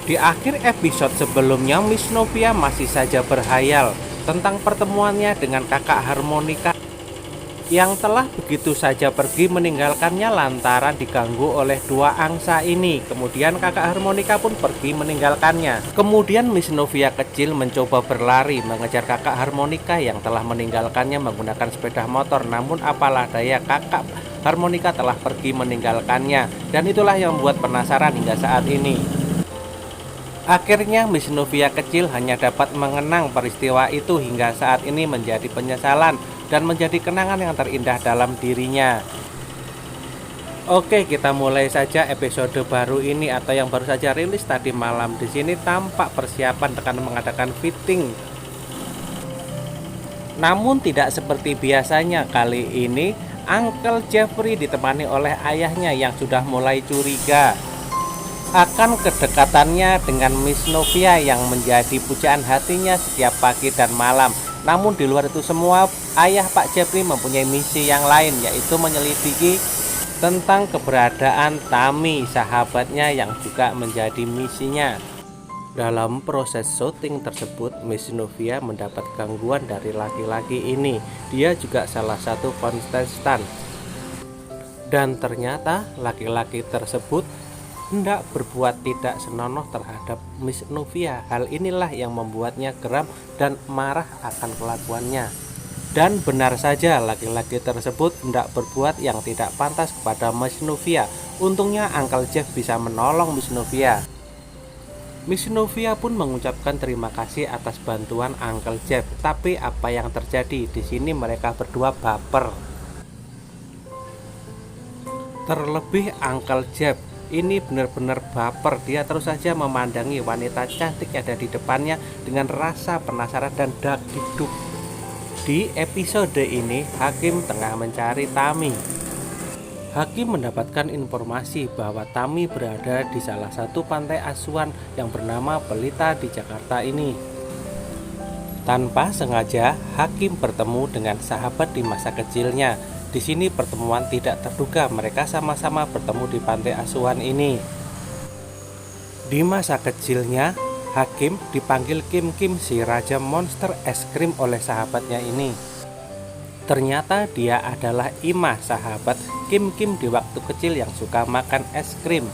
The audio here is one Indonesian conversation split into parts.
Di akhir episode sebelumnya, Miss Novia masih saja berhayal tentang pertemuannya dengan kakak harmonika yang telah begitu saja pergi meninggalkannya lantaran diganggu oleh dua angsa ini. Kemudian kakak harmonika pun pergi meninggalkannya. Kemudian Miss Novia kecil mencoba berlari mengejar kakak harmonika yang telah meninggalkannya menggunakan sepeda motor. Namun apalah daya, kakak harmonika telah pergi meninggalkannya, dan itulah yang membuat penasaran hingga saat ini. Akhirnya Miss Novia kecil hanya dapat mengenang peristiwa itu hingga saat ini menjadi penyesalan dan menjadi kenangan yang terindah dalam dirinya. Oke, kita mulai saja episode baru ini atau yang baru saja rilis tadi malam. Di sini tampak persiapan tekan mengadakan fitting. Namun tidak seperti biasanya, kali ini Uncle Jeffrey ditemani oleh ayahnya yang sudah mulai curiga akan kedekatannya dengan Miss Novia yang menjadi pujaan hatinya setiap pagi dan malam. Namun di luar itu semua, ayah Pak Jeffrey mempunyai misi yang lain, yaitu menyelidiki tentang keberadaan Tammy, sahabatnya yang juga menjadi misinya. Dalam proses syuting tersebut, Miss Novia mendapat gangguan dari laki-laki ini. Dia juga salah satu kontestan. Dan ternyata laki-laki tersebut hendak berbuat tidak senonoh terhadap Miss Novia. Hal inilah yang membuatnya geram dan marah akan kelakuannya. Dan benar saja, laki-laki tersebut hendak berbuat yang tidak pantas kepada Miss Novia. Untungnya Uncle Jeff bisa menolong Miss Novia. Miss Novia pun mengucapkan terima kasih atas bantuan Uncle Jeff. Tapi apa yang terjadi? Di sini mereka berdua baper. Terlebih Uncle Jeff ini benar-benar baper. Dia terus saja memandangi wanita cantik yang ada di depannya dengan rasa penasaran dan dak dikduk. Di episode ini, Hakim tengah mencari Tammy. Hakim mendapatkan informasi bahwa Tammy berada di salah satu pantai asuhan yang bernama Pelita di Jakarta ini. Tanpa sengaja, Hakim bertemu dengan sahabat di masa kecilnya. Di sini pertemuan tidak terduga, mereka sama-sama bertemu di pantai asuhan ini. Di masa kecilnya, Hakim dipanggil Kim Kim, si raja monster es krim oleh sahabatnya ini. Ternyata dia adalah Ima, sahabat Kim Kim di waktu kecil yang suka makan es krim.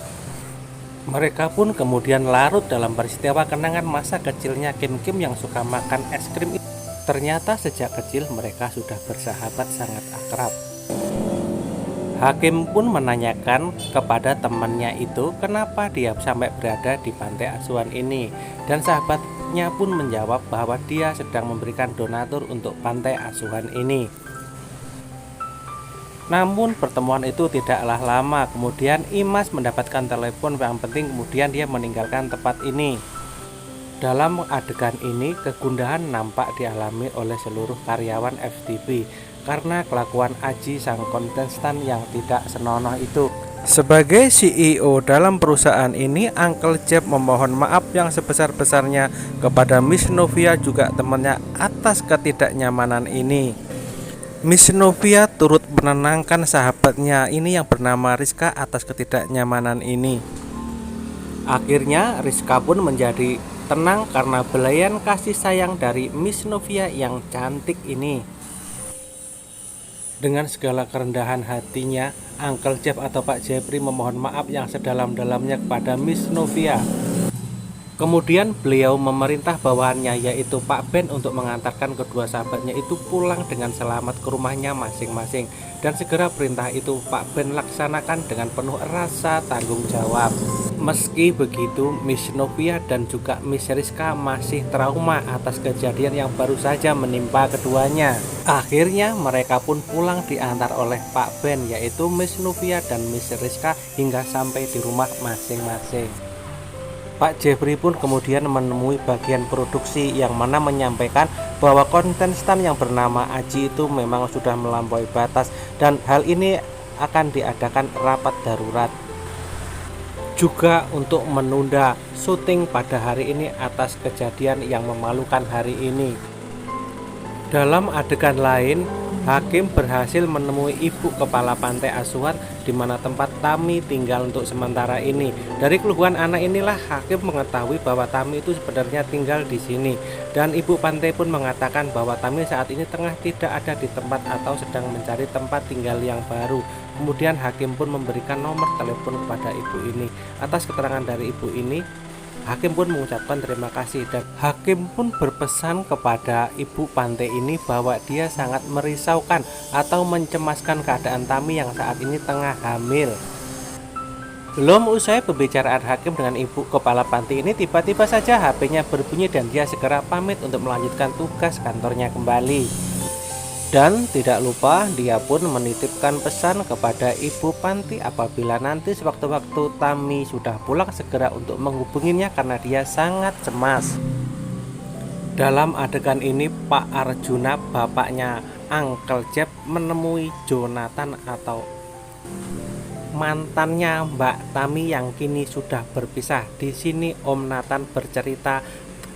Mereka pun kemudian larut dalam peristiwa kenangan masa kecilnya Kim Kim yang suka makan es krim. Ternyata sejak kecil mereka sudah bersahabat sangat akrab. Hakim pun menanyakan kepada temannya itu kenapa dia sampai berada di pantai asuhan ini. Dan sahabatnya pun menjawab bahwa dia sedang memberikan donatur untuk pantai asuhan ini. Namun pertemuan itu tidaklah lama. Kemudian Imas mendapatkan telepon yang penting, kemudian dia meninggalkan tempat ini. Dalam adegan ini, kegundahan nampak dialami oleh seluruh karyawan FTV karena kelakuan Aji, sang kontestan yang tidak senonoh itu. Sebagai CEO dalam perusahaan ini, Uncle Jeff memohon maaf yang sebesar-besarnya kepada Miss Novia juga temannya atas ketidaknyamanan ini. Miss Novia turut menenangkan sahabatnya ini yang bernama Rizka atas ketidaknyamanan ini. Akhirnya Rizka pun menjadi tenang karena belayan kasih sayang dari Miss Novia yang cantik ini. Dengan segala kerendahan hatinya, Uncle Jeff atau Pak Jeffrey memohon maaf yang sedalam-dalamnya kepada Miss Novia. Kemudian beliau memerintah bawahannya yaitu Pak Ben untuk mengantarkan kedua sahabatnya itu pulang dengan selamat ke rumahnya masing-masing. Dan segera perintah itu Pak Ben laksanakan dengan penuh rasa tanggung jawab. Meski begitu, Miss Novia dan juga Miss Rizka masih trauma atas kejadian yang baru saja menimpa keduanya. Akhirnya mereka pun pulang diantar oleh Pak Ben yaitu Miss Novia dan Miss Rizka hingga sampai di rumah masing-masing. Pak Jeffrey pun kemudian menemui bagian produksi yang mana menyampaikan bahwa kontestan yang bernama Aji itu memang sudah melampaui batas dan hal ini akan diadakan rapat darurat juga untuk menunda syuting pada hari ini atas kejadian yang memalukan hari ini. Dalam adegan lain, Hakim berhasil menemui ibu kepala pantai asuhan di mana tempat Tami tinggal untuk sementara ini. Dari keluhan anak inilah hakim mengetahui bahwa Tami itu sebenarnya tinggal di sini. Dan ibu pantai pun mengatakan bahwa Tami saat ini tengah tidak ada di tempat atau sedang mencari tempat tinggal yang baru. Kemudian hakim pun memberikan nomor telepon kepada ibu ini. Atas keterangan dari ibu ini, hakim pun mengucapkan terima kasih dan hakim pun berpesan kepada ibu pantai ini bahwa dia sangat merisaukan atau mencemaskan keadaan Tami yang saat ini tengah hamil. Belum usai pembicaraan hakim dengan ibu kepala pantai ini, tiba-tiba saja HP-nya berbunyi dan dia segera pamit untuk melanjutkan tugas kantornya kembali. Dan tidak lupa dia pun menitipkan pesan kepada ibu panti apabila nanti sewaktu-waktu Tami sudah pulang segera untuk menghubunginya karena dia sangat cemas. Dalam adegan ini Pak Arjuna, bapaknya Uncle Jeff, menemui Jonathan atau mantannya Mbak Tami yang kini sudah berpisah. Di sini Om Nathan bercerita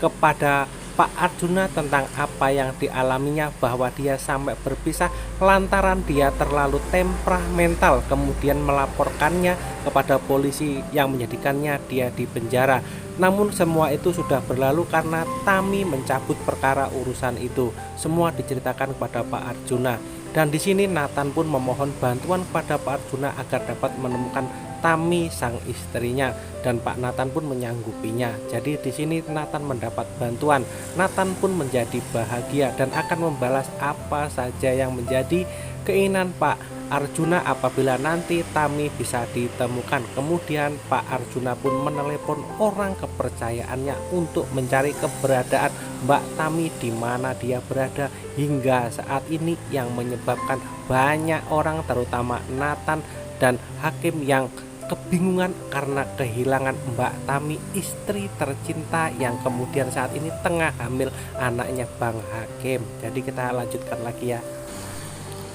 kepada Pak Arjuna tentang apa yang dialaminya, bahwa dia sampai berpisah lantaran dia terlalu temperamental, kemudian melaporkannya kepada polisi yang menjadikannya dia di penjara. Namun semua itu sudah berlalu karena Tami mencabut perkara urusan itu. Semua diceritakan kepada Pak Arjuna. Dan di sini Nathan pun memohon bantuan kepada Pak Arjuna agar dapat menemukan Tami sang istrinya, dan Pak Nathan pun menyanggupinya. Jadi di sini Nathan mendapat bantuan. Nathan pun menjadi bahagia dan akan membalas apa saja yang menjadi keinginan Pak Arjuna apabila nanti Tami bisa ditemukan. Kemudian Pak Arjuna pun menelepon orang kepercayaannya untuk mencari keberadaan Mbak Tami, di mana dia berada hingga saat ini, yang menyebabkan banyak orang terutama Nathan dan hakim yang kebingungan karena kehilangan Mbak Tami, istri tercinta yang kemudian saat ini tengah hamil anaknya Bang Hakim. Jadi kita lanjutkan lagi ya.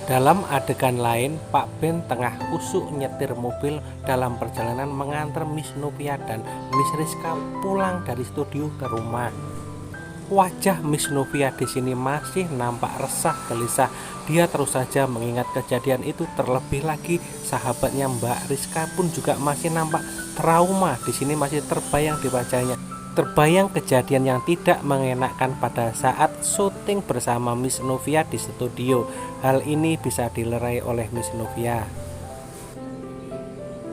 Dalam adegan lain, Pak Ben tengah kusuk nyetir mobil dalam perjalanan mengantar Miss Novia dan Miss Rizka pulang dari studio ke rumah. Wajah Miss Novia di sini masih nampak resah gelisah. Dia terus saja mengingat kejadian itu, terlebih lagi sahabatnya Mbak Rizka pun juga masih nampak trauma. Di sini masih terbayang di wajahnya. Terbayang kejadian yang tidak mengenakan pada saat syuting bersama Miss Novia di studio. Hal ini bisa dilerai oleh Miss Novia.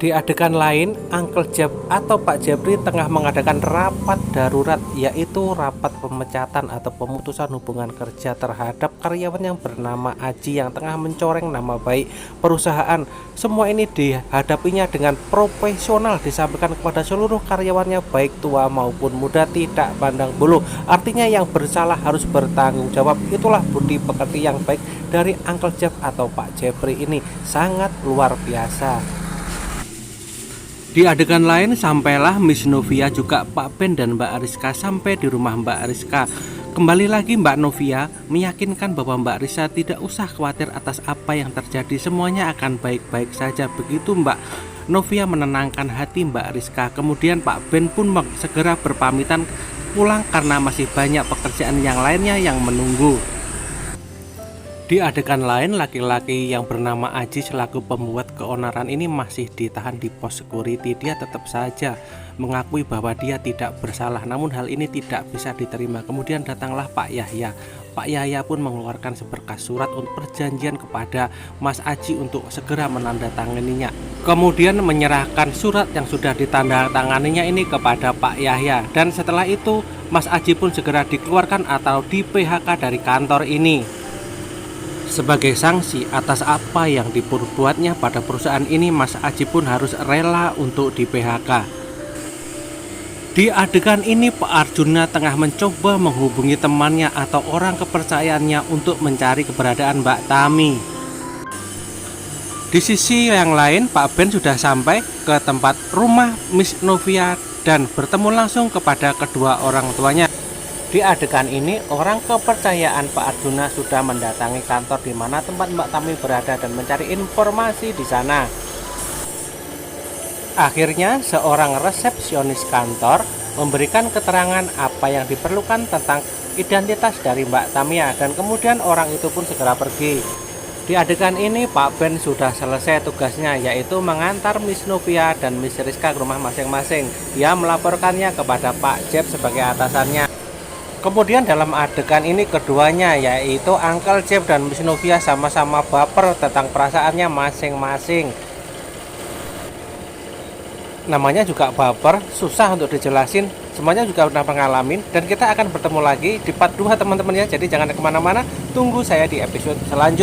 Di adegan lain, Uncle Jeff atau Pak Jeffrey tengah mengadakan rapat darurat, yaitu rapat pemecatan atau pemutusan hubungan kerja terhadap karyawan yang bernama Aji yang tengah mencoreng nama baik perusahaan. Semua ini dihadapinya dengan profesional, disampaikan kepada seluruh karyawannya baik tua maupun muda, tidak pandang bulu. Artinya yang bersalah harus bertanggung jawab. Itulah budi pekerti yang baik dari Uncle Jeff atau Pak Jeffrey ini, sangat luar biasa. Di adegan lain, sampailah Miss Novia juga Pak Ben dan Mbak Rizka sampai di rumah Mbak Rizka. Kembali lagi Mbak Novia meyakinkan bahwa Mbak Rizka tidak usah khawatir atas apa yang terjadi, semuanya akan baik-baik saja. Begitu Mbak Novia menenangkan hati Mbak Rizka. Kemudian Pak Ben pun segera berpamitan pulang karena masih banyak pekerjaan yang lainnya yang menunggu. Di adegan lain, laki-laki yang bernama Aji selaku pembuat keonaran ini masih ditahan di pos security. Dia tetap saja mengakui bahwa dia tidak bersalah, namun hal ini tidak bisa diterima. Kemudian datanglah Pak Yahya. Pak Yahya pun mengeluarkan seberkas surat untuk perjanjian kepada Mas Aji untuk segera menandatanganinya. Kemudian menyerahkan surat yang sudah ditandatanganinya ini kepada Pak Yahya. Dan setelah itu Mas Aji pun segera dikeluarkan atau di PHK dari kantor ini. Sebagai sanksi atas apa yang diperbuatnya pada perusahaan ini, Mas Aji pun harus rela untuk di PHK. Di adegan ini Pak Arjuna tengah mencoba menghubungi temannya atau orang kepercayaannya untuk mencari keberadaan Mbak Tami. Di sisi yang lain, Pak Ben sudah sampai ke tempat rumah Miss Novia dan bertemu langsung kepada kedua orang tuanya. Di adegan ini, orang kepercayaan Pak Arjuna sudah mendatangi kantor di mana tempat Mbak Tami berada dan mencari informasi di sana. Akhirnya, seorang resepsionis kantor memberikan keterangan apa yang diperlukan tentang identitas dari Mbak Tamia, dan kemudian orang itu pun segera pergi. Di adegan ini Pak Ben sudah selesai tugasnya, yaitu mengantar Miss Novia dan Miss Rizka ke rumah masing-masing. Dia melaporkannya kepada Pak Jeff sebagai atasannya. Kemudian dalam adegan ini keduanya, yaitu Uncle Jeff dan Miss Novia sama-sama baper tentang perasaannya masing-masing. Namanya juga baper, susah untuk dijelasin, semuanya juga udah pengalamin. Dan kita akan bertemu lagi di part 2 teman-teman ya, jadi jangan kemana-mana, tunggu saya di episode selanjutnya.